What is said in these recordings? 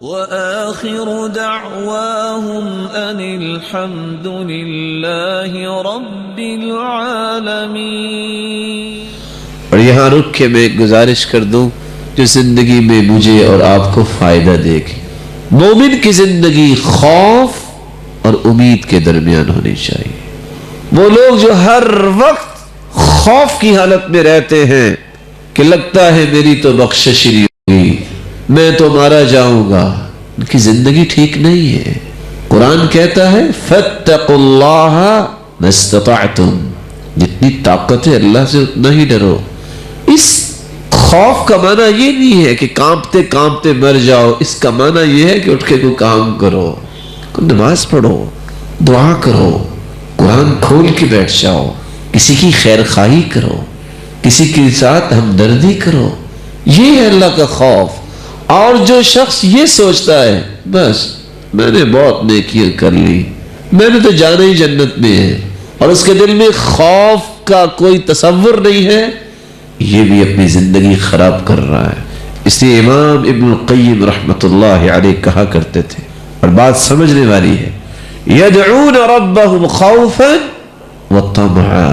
وآخر دعواهم أن الحمد لله رب العالمين۔ اور یہاں رک کے میں ایک گزارش کر دوں جو زندگی میں مجھے اور آپ کو فائدہ دے گی۔ مومن کی زندگی خوف اور امید کے درمیان ہونی چاہیے۔ وہ لوگ جو ہر وقت خوف کی حالت میں رہتے ہیں کہ لگتا ہے میری تو بخشش ہی نہیں ہوگی، میں تو مارا جاؤں گا، ان کی زندگی ٹھیک نہیں ہے۔ قرآن کہتا ہے فَاتَّقُوا اللَّهَ مَا اسْتَطَعْتُمْ، جتنی طاقت ہے اللہ سے اتنا ہی ڈرو۔ اس خوف کا معنی یہ نہیں ہے کہ کانپتے کانپتے مر جاؤ، اس کا معنی یہ ہے کہ اٹھ کے کوئی کام کرو، کوئی نماز پڑھو، دعا کرو، قرآن کھول کے بیٹھ جاؤ، کسی کی خیر خواہی کرو، کسی کے ساتھ ہمدردی کرو، یہ ہے اللہ کا خوف۔ اور جو شخص یہ سوچتا ہے بس میں نے بہت نیکیاں کر لی، میں نے تو جانا ہی جنت میں ہے، اور اس کے دل میں خوف کا کوئی تصور نہیں ہے، یہ بھی اپنی زندگی خراب کر رہا ہے۔ اس لیے امام ابن القیم رحمۃ اللہ علیہ کہا کرتے تھے، اور بات سمجھنے والی ہے، یدعون ربهم خوفا وطمعا،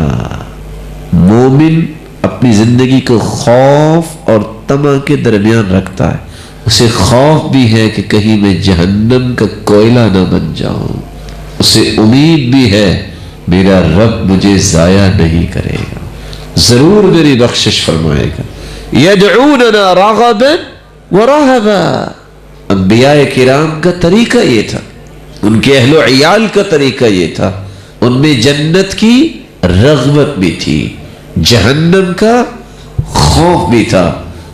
مومن اپنی زندگی کو خوف اور طمع کے درمیان رکھتا ہے۔ اسے خوف بھی ہے کہ کہیں میں جہنم کا کوئلہ نہ بن جاؤں، اسے امید بھی ہے میرا رب مجھے ضائع نہیں کرے گا، ضرور میری بخشش فرمائے گا۔ یدعوننا رغبا ورہبا، انبیاء کرام کا طریقہ یہ تھا، ان کے اہل و عیال کا طریقہ یہ تھا، ان میں جنت کی رغبت بھی تھی، جہنم کا خوف بھی تھا۔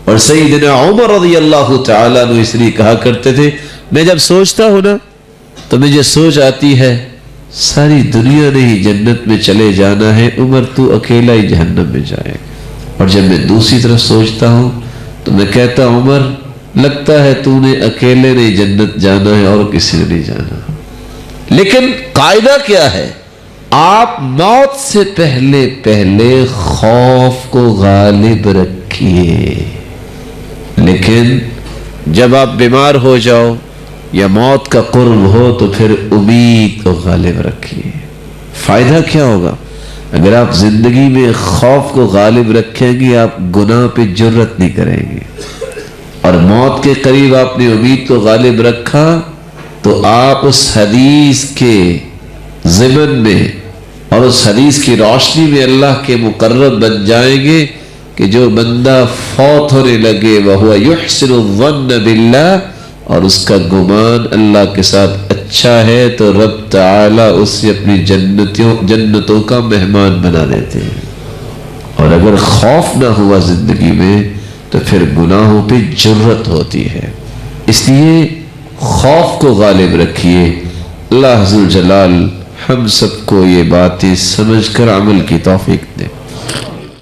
اور سیدنا عمر رضی اللہ تعالیٰ عنہ اس لیے کہا کرتے تھے، میں جب سوچتا ہوں نا تو مجھے سوچ آتی ہے ساری دنیا نے ہی جنت میں چلے جانا ہے، عمر تو اکیلا ہی جہنم میں جائے گا۔ اور جب میں دوسری طرف سوچتا ہوں تو میں کہتا عمر لگتا ہے تو نے اکیلے نہیں جنت جانا ہے اور کسی نے نہیں جانا۔ لیکن قاعدہ کیا ہے؟ آپ موت سے پہلے خوف کو غالب رکھیے، لیکن جب آپ بیمار ہو جاؤ یا موت کا قرب ہو تو پھر امید کو غالب رکھیے۔ فائدہ کیا ہوگا؟ اگر آپ زندگی میں خوف کو غالب رکھیں گے آپ گناہ پہ جرت نہیں کریں گے، اور موت کے قریب آپ نے امید کو غالب رکھا تو آپ اس حدیث کے ضمن میں اور اس حدیث کی روشنی میں اللہ کے مقرب بن جائیں گے کہ جو بندہ فوت ہونے لگے وَهُوَ يُحْسِنُ الظَّنَّ بِاللَّهِ، اور اس کا گمان اللہ کے ساتھ اچھا ہے تو رب تعالیٰ اسے اپنی جنتوں کا مہمان بنا دیتے ہیں۔ اور اگر خوف نہ ہوا زندگی میں تو پھر گناہوں پہ جرت ہوتی ہے۔ اس لیے خوف کو غالب رکھیے۔ اللہ ذوالجلال ہم سب کو یہ باتیں سمجھ کر عمل کی توفیق دے۔